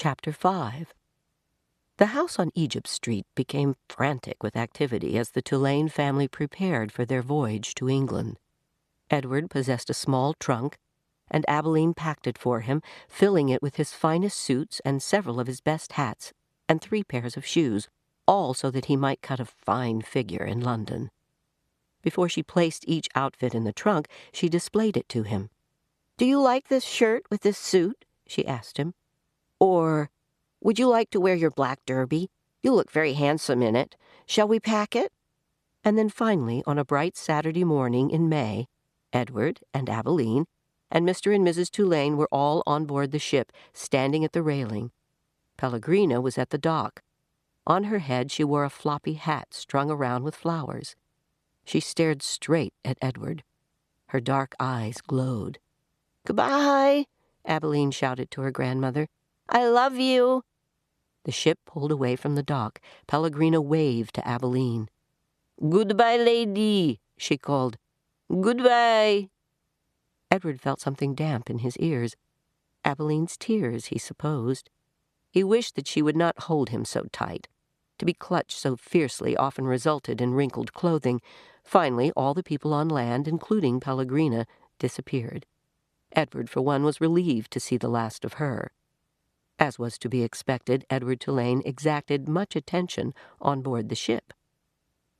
Chapter 5. The house on Egypt Street became frantic with activity as the Tulane family prepared for their voyage to England. Edward possessed a small trunk, and Abilene packed it for him, filling it with his finest suits and several of his best hats, and 3 pairs of shoes, all so that he might cut a fine figure in London. Before she placed each outfit in the trunk, she displayed it to him. "Do you like this shirt with this suit?" she asked him. "Or would you like to wear your black derby? You look very handsome in it. Shall we pack it?" And then finally, on a bright Saturday morning in May, Edward and Abilene and Mr. and Mrs. Tulane were all on board the ship, standing at the railing. Pellegrina was at the dock. On her head she wore a floppy hat strung around with flowers. She stared straight at Edward. Her dark eyes glowed. "Goodbye," Abilene shouted to her grandmother. "I love you." The ship pulled away from the dock. Pellegrina waved to Abilene. "Goodbye, lady," she called. "Goodbye." Edward felt something damp in his ears. Abilene's tears, he supposed. He wished that she would not hold him so tight. To be clutched so fiercely often resulted in wrinkled clothing. Finally, all the people on land, including Pellegrina, disappeared. Edward, for one, was relieved to see the last of her. As was to be expected, Edward Tulane exacted much attention on board the ship.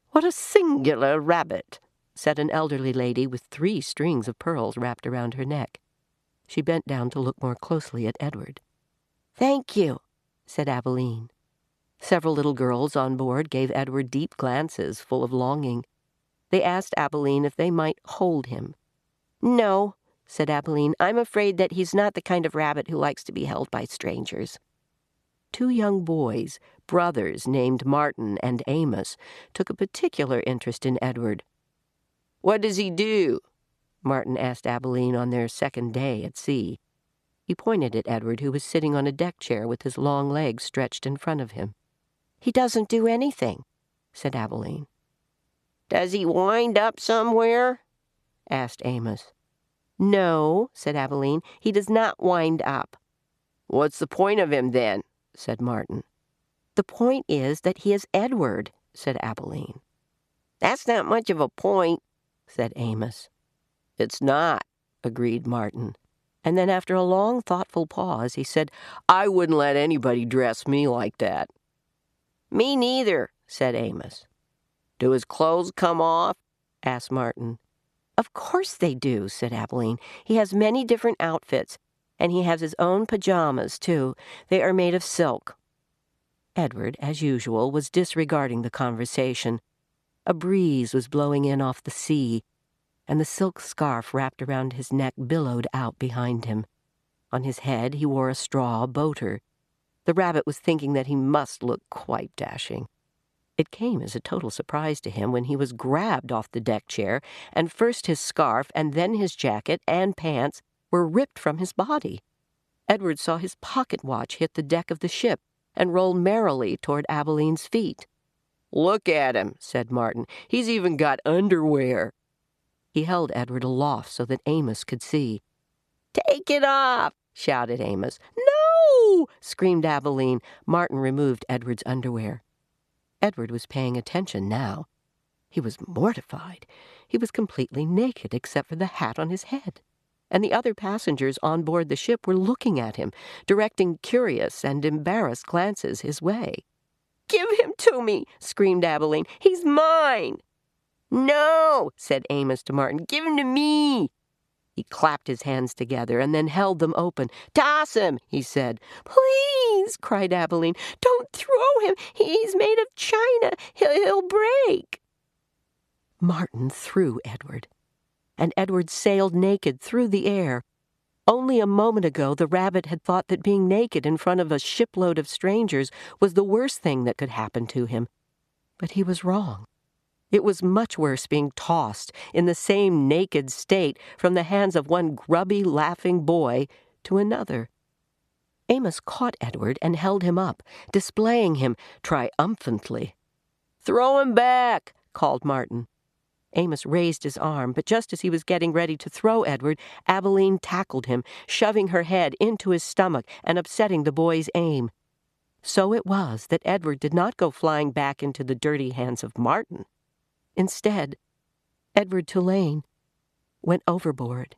"What a singular rabbit," said an elderly lady with 3 strings of pearls wrapped around her neck. She bent down to look more closely at Edward. "Thank you," said Abilene. Several little girls on board gave Edward deep glances full of longing. They asked Abilene if they might hold him. "No," said Abilene. "I'm afraid that he's not the kind of rabbit who likes to be held by strangers." 2 young boys, brothers named Martin and Amos, took a particular interest in Edward. "What does he do?" Martin asked Abilene on their second day at sea. He pointed at Edward, who was sitting on a deck chair with his long legs stretched in front of him. "He doesn't do anything," said Abilene. "Does he wind up somewhere?" asked Amos. "No," said Abilene, "he does not wind up." "What's the point of him, then?" said Martin. "The point is that he is Edward," said Abilene. "That's not much of a point," said Amos. "It's not," agreed Martin. And then after a long, thoughtful pause, he said, "I wouldn't let anybody dress me like that." "Me neither," said Amos. "Do his clothes come off?" asked Martin. "Of course they do," said Abilene. "He has many different outfits, and he has his own pajamas, too. They are made of silk." Edward, as usual, was disregarding the conversation. A breeze was blowing in off the sea, and the silk scarf wrapped around his neck billowed out behind him. On his head he wore a straw boater. The rabbit was thinking that he must look quite dashing. It came as a total surprise to him when he was grabbed off the deck chair, and first his scarf and then his jacket and pants were ripped from his body. Edward saw his pocket watch hit the deck of the ship and roll merrily toward Abilene's feet. "Look at him," said Martin. "He's even got underwear." He held Edward aloft so that Amos could see. "Take it off," shouted Amos. "No!" screamed Abilene. Martin removed Edward's underwear. Edward was paying attention now. He was mortified. He was completely naked except for the hat on his head. And the other passengers on board the ship were looking at him, directing curious and embarrassed glances his way. "Give him to me," screamed Abilene. "He's mine." "No," said Amos to Martin. "Give him to me." He clapped his hands together and then held them open. "Toss him," he said. "Please," cried Abilene. "Don't throw him. He's made of china. He'll break." Martin threw Edward, and Edward sailed naked through the air. Only a moment ago the rabbit had thought that being naked in front of a shipload of strangers was the worst thing that could happen to him. But he was wrong. It was much worse being tossed in the same naked state from the hands of one grubby, laughing boy to another. Amos caught Edward and held him up, displaying him triumphantly. "Throw him back," called Martin. Amos raised his arm, but just as he was getting ready to throw Edward, Abilene tackled him, shoving her head into his stomach and upsetting the boy's aim. So it was that Edward did not go flying back into the dirty hands of Martin. Instead, Edward Tulane went overboard.